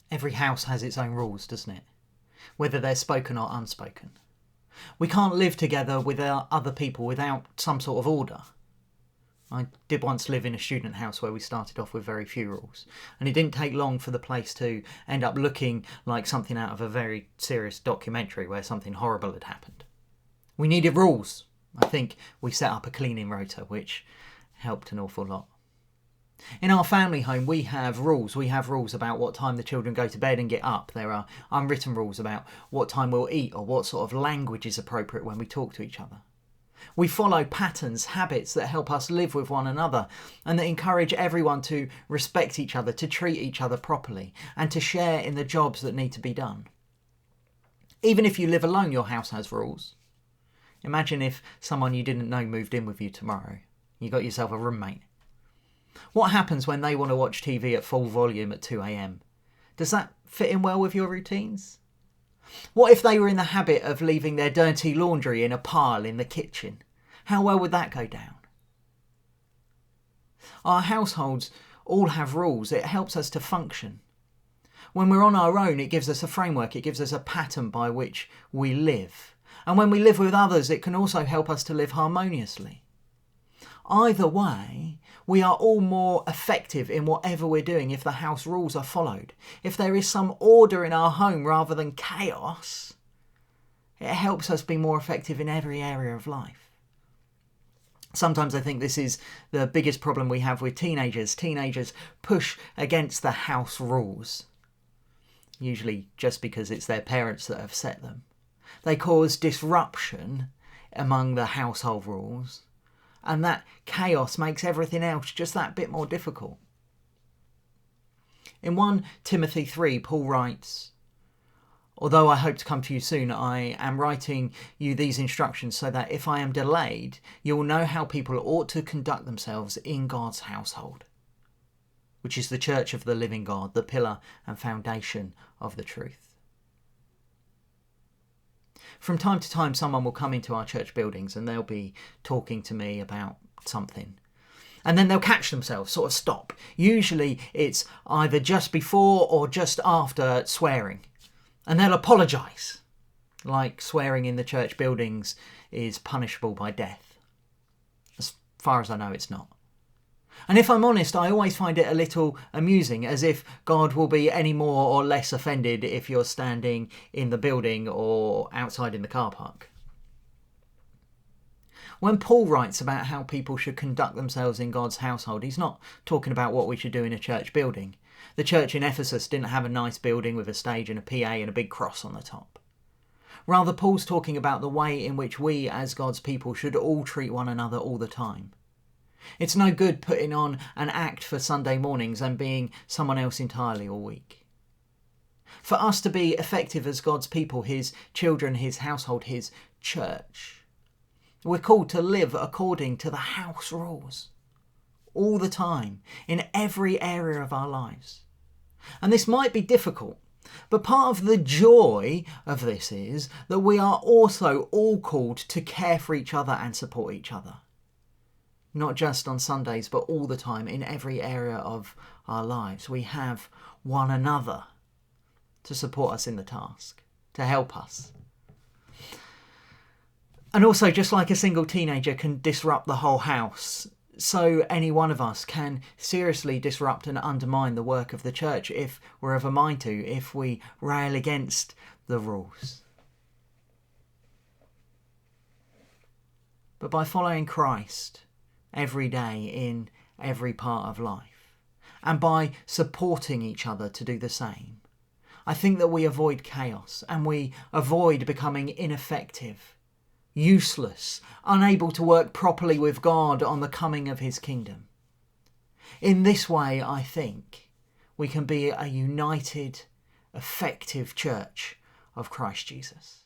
Every house has its own rules, doesn't it? Whether they're spoken or unspoken. We can't live together with other people without some sort of order. I did once live in a student house where we started off with very few rules, and it didn't take long for the place to end up looking like something out of a very serious documentary where something horrible had happened. We needed rules. I think we set up a cleaning rota, which helped an awful lot. In our family home, we have rules. We have rules about what time the children go to bed and get up. There are unwritten rules about what time we'll eat or what sort of language is appropriate when we talk to each other. We follow patterns, habits that help us live with one another and that encourage everyone to respect each other, to treat each other properly, and to share in the jobs that need to be done. Even if you live alone, your house has rules. Imagine if someone you didn't know moved in with you tomorrow. You got yourself a roommate. What happens when they want to watch TV at full volume at 2 a.m? Does that fit in well with your routines? What if they were in the habit of leaving their dirty laundry in a pile in the kitchen? How well would that go down? Our households all have rules. It helps us to function. When we're on our own, it gives us a framework. It gives us a pattern by which we live. And when we live with others, it can also help us to live harmoniously. Either way, we are all more effective in whatever we're doing if the house rules are followed. If there is some order in our home rather than chaos, it helps us be more effective in every area of life. Sometimes I think this is the biggest problem we have with teenagers. Teenagers push against the house rules, usually just because it's their parents that have set them. They cause disruption among the household rules, and that chaos makes everything else just that bit more difficult. In 1 Timothy 3, Paul writes, "Although I hope to come to you soon, I am writing you these instructions so that if I am delayed, you will know how people ought to conduct themselves in God's household, which is the church of the living God, the pillar and foundation of the truth." From time to time, someone will come into our church buildings and they'll be talking to me about something. And then they'll catch themselves, sort of stop. Usually it's either just before or just after swearing. And they'll apologise, like swearing in the church buildings is punishable by death. As far as I know, it's not. And if I'm honest, I always find it a little amusing, as if God will be any more or less offended if you're standing in the building or outside in the car park. When Paul writes about how people should conduct themselves in God's household, he's not talking about what we should do in a church building. The church in Ephesus didn't have a nice building with a stage and a PA and a big cross on the top. Rather, Paul's talking about the way in which we as God's people should all treat one another all the time. It's no good putting on an act for Sunday mornings and being someone else entirely all week. For us to be effective as God's people, his children, his household, his church, we're called to live according to the house rules all the time, in every area of our lives. And this might be difficult, but part of the joy of this is that we are also all called to care for each other and support each other. Not just on Sundays, but all the time in every area of our lives. We have one another to support us in the task, to help us. And also, just like a single teenager can disrupt the whole house, so any one of us can seriously disrupt and undermine the work of the church if we're of a mind to, if we rail against the rules. But by following Christ every day in every part of life, and by supporting each other to do the same, I think that we avoid chaos and we avoid becoming ineffective, useless, unable to work properly with God on the coming of his kingdom. In this way, I think we can be a united, effective church of Christ Jesus.